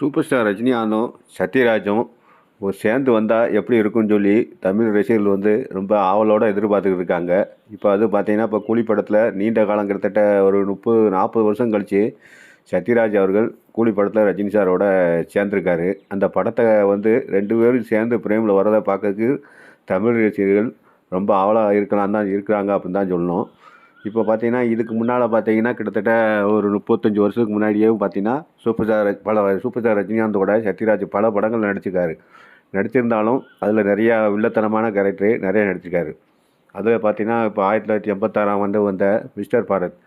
Super star ரஜினிகாந்தும் சத்யராஜும் சேர்ந்து வந்தால் எப்படி இருக்குன்னு சொல்லி தமிழ் ரசிகர்கள் ரொம்ப ஆவலோடு எதிர்பார்த்துக்கிட்டு இருக்காங்க. இப்போ அது பார்த்தீங்கன்னா, இப்போ கூலி படத்தில் நீண்ட காலம் கிட்டத்தட்ட ஒரு 30-40 வருஷம் கழித்து சத்யராஜ் அவர்கள் கூலி படத்தில் ரஜினி சாரோட சேர்ந்துருக்காரு. அந்த படத்தை 2 பேரும் சேர்ந்து பிரேமில் வரதை பார்க்கறதுக்கு தமிழ் ரசிகர்கள் ரொம்ப ஆவலாக இருக்கிறாங்க அப்படின்னு தான் சொல்லணும். இப்போ பார்த்தீங்கன்னா, இதுக்கு முன்னால் பார்த்தீங்கன்னா, கிட்டத்தட்ட ஒரு 35 வருஷத்துக்கு முன்னாடியே பார்த்தீங்கன்னா, சூப்பர் ஸ்டார் ரஜினிகாந்தோட சத்யராஜ் பல படங்கள் நடிச்சிருந்தாலும் அதில் நிறையா வில்லத்தனமான கேரக்டரு நிறைய நடிச்சிருக்காரு. அதில் பார்த்தீங்கன்னா, இப்போ 1986 வந்த மிஸ்டர் பாரத்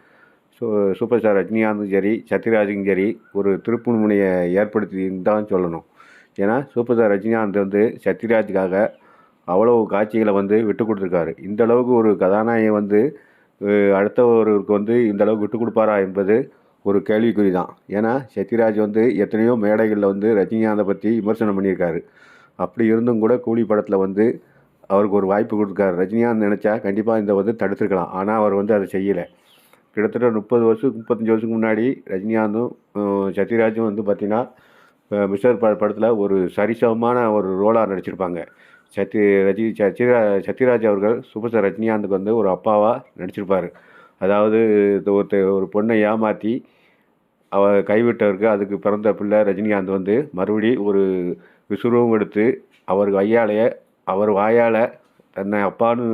சூப்பர் ஸ்டார் ரஜினிகாந்தும் சரி, சத்யராஜுக்கும் சரி ஒரு திருப்பு முனையை ஏற்படுத்தின்னு தான் சொல்லணும். ஏன்னா சூப்பர் ஸ்டார் ரஜினிகாந்த் சத்யராஜுக்காக அவ்வளோ காட்சிகளை விட்டு கொடுத்துருக்காரு. இந்தளவுக்கு ஒரு கதாநாயகன் அடுத்தவருக்கு இந்த அளவுக்கு விட்டு கொடுப்பாரா என்பது ஒரு கேள்விக்குறி தான். ஏன்னா சத்யராஜ் எத்தனையோ மேடைகளில் ரஜினிகாந்தை பற்றி விமர்சனம் பண்ணியிருக்காரு. அப்படி இருந்தும் கூட கூலி படத்தில் அவருக்கு ஒரு வாய்ப்பு கொடுத்துருக்காரு. ரஜினிகாந்த் நினச்சா கண்டிப்பாக இந்த தடுத்துருக்கலாம். ஆனால் அவர் அதை செய்யலை. கிட்டத்தட்ட 35 வருஷத்துக்கு முன்னாடி ரஜினிகாந்தும் சத்யராஜும் பார்த்திங்கன்னா, மிஸ்டர் படத்தில் ஒரு சரிசமமான ஒரு ரோலாக நடிச்சிருப்பாங்க. சத்யராஜ் அவர்கள் சூப்பர் ஸ்டார் ரஜினிகாந்துக்கு ஒரு அப்பாவாக நடிச்சிருப்பார். அதாவது ஒரு பொண்ணை ஏமாற்றி கைவிட்டவருக்கு அதுக்கு பிறந்த பிள்ளை ரஜினிகாந்த் மறுபடி ஒரு விசுரூபம் எடுத்து அவர் வாயால் தன்னை அப்பான்னு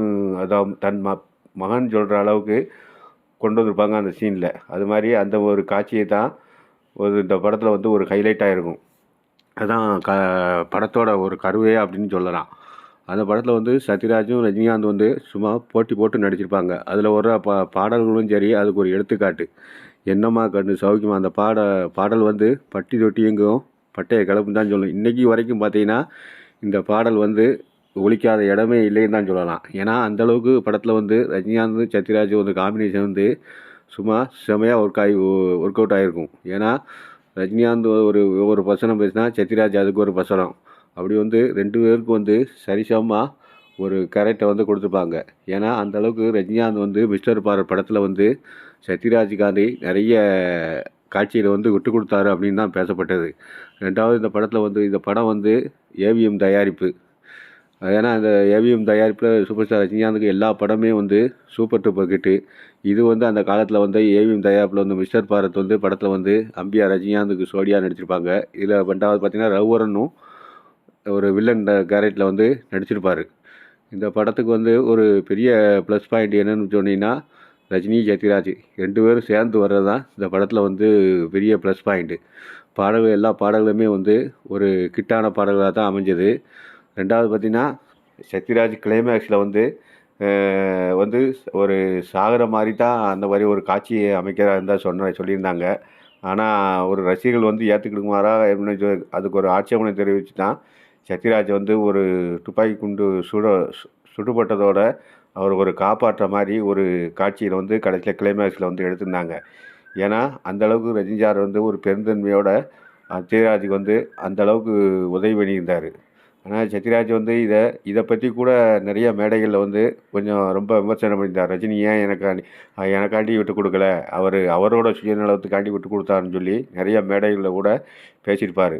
அதாவது தன் மகன் சொல்கிற அளவுக்கு கொண்டு வந்திருப்பாங்க அந்த சீனில். அது மாதிரி அந்த ஒரு காட்சியை தான் இந்த படத்தில் ஒரு ஹைலைட்டாக இருக்கும். அதுதான் படத்தோட ஒரு கருவே அப்படின்னு சொல்லலாம். அந்த படத்தில் சத்யராஜும் ரஜினிகாந்த் சும்மா போட்டி போட்டு நடிச்சிருப்பாங்க. அதில் வர பாடல்களும் சரி, அதுக்கு ஒரு எடுத்துக்காட்டு. என்னம்மா கண்ணு சௌக்கியமா அந்த பாடல் பட்டி தொட்டி எங்கும் பட்டையை கிளப்புன்னு தான் சொல்லணும். இன்றைக்கி வரைக்கும் பார்த்தீங்கன்னா இந்த பாடல் ஒலிக்காத இடமே இல்லைன்னு தான் சொல்லலாம். ஏன்னா அந்தளவுக்கு படத்தில் ரஜினிகாந்த் சத்யராஜ் காம்பினேஷன் சும்மா செமையாக ஒர்க் அவுட் ஆகிருக்கும். ஏன்னா ரஜினிகாந்த் ஒரு வசனம் பேசினா சத்யராஜ் அதுக்கு ஒரு வசனம், அப்படி 2 பேருக்கு சரிசமமாக ஒரு கேரக்டரை கொடுத்துருப்பாங்க. ஏன்னா அந்தளவுக்கு ரஜினிகாந்த் மிஸ்டர் பாரத் படத்தில் சத்யராஜுக்காண்டி நிறைய காட்சியில் விட்டு கொடுத்தாரு அப்படின்னு தான் பேசப்பட்டது. ரெண்டாவது இந்த படத்தில் இந்த படம் ஏவிஎம் தயாரிப்பு. ஏன்னா அந்த ஏவிஎம் தயாரிப்பில் சூப்பர் ஸ்டார் ரஜினிகாந்துக்கு எல்லா படமே சூப்பர் டூப்பர் ஹிட்டு. இது அந்த காலத்தில் ஏவிஎம் தயாரிப்பில் மிஸ்டர் பாரத் படத்தில் அம்பியா ரஜினிகாந்துக்கு சோடியாக நடிச்சிருப்பாங்க. இதில் ரெண்டாவது பார்த்தீங்கன்னா ரகுவரனும் ஒரு வில்லன் கேரக்டரில் நடிச்சிருப்பார். இந்த படத்துக்கு ஒரு பெரிய ப்ளஸ் பாயிண்ட் என்னன்னு சொன்னீங்கன்னா, ரஜினி சத்யராஜ் 2 பேரும் சேர்ந்து வர்றது தான் இந்த படத்தில் பெரிய ப்ளஸ் பாயிண்ட்டு. எல்லா பாடல்களுமே ஒரு கிட்டான பாடல்களாக தான் அமைஞ்சது. ரெண்டாவது பார்த்திங்கன்னா, சத்யராஜ் கிளைமேக்ஸில் ஒரு சாகிற மாதிரி தான் அந்த மாதிரி ஒரு காட்சியை அமைக்கிறதா இருந்தால் சொல்லியிருந்தாங்க. ஆனால் ஒரு ரசிகர்கள் ஏற்றுக்கிடுமாறா அதுக்கு ஒரு ஆட்சேபனை தெரிவித்து தான் சத்யராஜ் ஒரு துப்பாக்கி குண்டு சுடுபட்டதோட அவர் ஒரு காப்பாற்ற மாதிரி ஒரு காட்சியில் கடைசியில் கிளைமேக்ஸில் எடுத்திருந்தாங்க. ஏன்னா அந்தளவுக்கு ரஜினி சார் ஒரு பெருந்தன்மையோட சத்யராஜுக்கு அந்தளவுக்கு உதவி பண்ணியிருந்தார். ஆனால் சத்யராஜ் இதை பற்றி கூட நிறைய மேடைகளில் கொஞ்சம் ரொம்ப விமர்சனம் பண்ணியிருந்தார். ரஜினி ஏன் எனக்காண்டி விட்டு கொடுக்கல, அவரோட சுயநலத்துக்காண்டி விட்டு கொடுத்தாருன்னு சொல்லி நிறைய மேடைகளில் கூட பேசியிருப்பார்.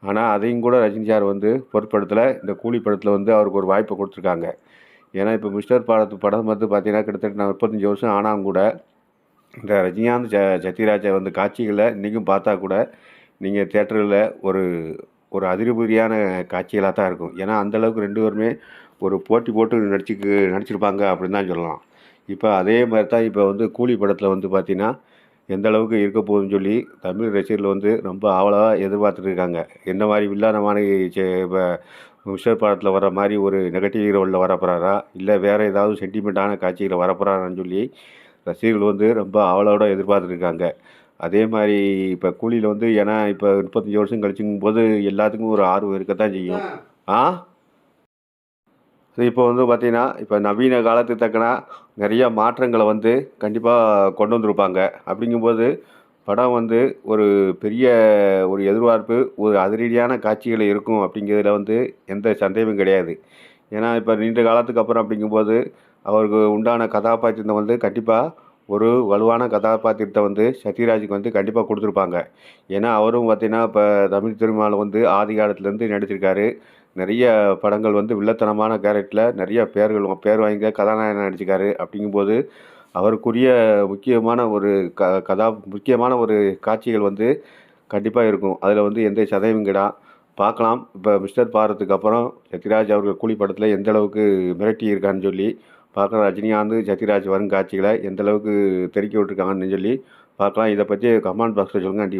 ஆனால் அதையும் கூட ரஜினி சார் பொருட்படுத்தலை. இந்த கூலி படத்தில் அவருக்கு ஒரு வாய்ப்பை கொடுத்துருக்காங்க. ஏன்னா இப்போ மிஸ்டர் பாரத் படம் பார்த்தீங்கன்னா கிட்டத்தட்ட 35 வருஷம் ஆனாலும் கூட இந்த ரஜினிகாந்த் சத்யராஜை காட்சிகளை இன்றைக்கும் பார்த்தா கூட நீங்கள் தேட்டரில் ஒரு அதிர்புரியான காட்சிகளாக தான் இருக்கும். ஏன்னா அந்தளவுக்கு 2 பேருமே ஒரு போட்டி போட்டு நடிச்சிருப்பாங்க அப்படின்னு தான் சொல்லலாம். இப்போ அதே மாதிரி தான் இப்போ கூலி படத்தில் பார்த்தீங்கன்னா எந்த அளவுக்கு இருக்க போகுதுன்னு சொல்லி தமிழ் ரசிகர்கள் ரொம்ப ஆவலாக எதிர்பார்த்துட்டு இருக்காங்க. எந்த மாதிரி வில்லானமான இப்போ மிஸ்டர் படத்தில் வர மாதிரி ஒரு நெகட்டிவ் ரோலில் வரப்போகிறாரா, இல்லை வேறு ஏதாவது சென்டிமெண்ட்டான காட்சிகளை வரப்போகிறாரான்னு சொல்லி ரசிகர்கள் ரொம்ப ஆவலோடு எதிர்பார்த்துட்டு இருக்காங்க. அதே மாதிரி இப்போ கூலியில் ஏன்னா இப்போ 35 வருஷம் கழிச்சுங்கும் போது எல்லாத்துக்கும் ஒரு ஆர்வம் இருக்கத்தான் செய்யும். இப்போ பார்த்தீங்கன்னா, இப்போ நவீன காலத்துக்கு தக்கன நிறையா மாற்றங்களை கண்டிப்பாக கொண்டு வந்திருப்பாங்க. அப்படிங்கும்போது படம் ஒரு பெரிய ஒரு எதிர்பார்ப்பு, ஒரு அதிரடியான காட்சிகள் இருக்கும் அப்படிங்கிறதுல எந்த சந்தேகமும் கிடையாது. ஏன்னா இப்போ நீண்ட காலத்துக்கு அப்புறம் அப்படிங்கும்போது அவருக்கு உண்டான கதாபாத்திரத்தை கண்டிப்பாக ஒரு வலுவான கதாபாத்திரத்தை வந்து சத்யராஜுக்கு வந்து கண்டிப்பாக கொடுத்துருப்பாங்க. ஏன்னா அவரும் பார்த்தீங்கன்னா, இப்போ தமிழ் சினிமாவில் வந்து ஆதி காலத்துலேருந்து நடிச்சிருக்காரு. நிறைய படங்கள் வந்து வில்லத்தனமான கேரக்டரில் நிறைய பேர் வாய்ந்த கதாநாயகனா நடிச்சிருக்காரு. அப்படிங்கும்போது அவருக்குரிய முக்கியமான ஒரு முக்கியமான ஒரு காட்சிகள் வந்து கண்டிப்பாக இருக்கும். அதில் வந்து எந்த சதயமும் பார்க்கலாம். இப்போ மிஸ்டர் பாரத்துக்கு அப்புறம் சத்யராஜ் அவர்கள் கூலி படத்தில் எந்த அளவுக்கு மிரட்டி இருக்கான்னு சொல்லி பார்க்கலாம். ரஜினிகாந்த், சத்யராஜ் வரும் காட்சிகளை எந்த அளவுக்கு தெறிக்க விட்டுருக்காங்கன்னு சொல்லி பார்க்கலாம். இதை பற்றி கமெண்ட் பாக்ஸில் சொல்லுங்கள். நன்றி.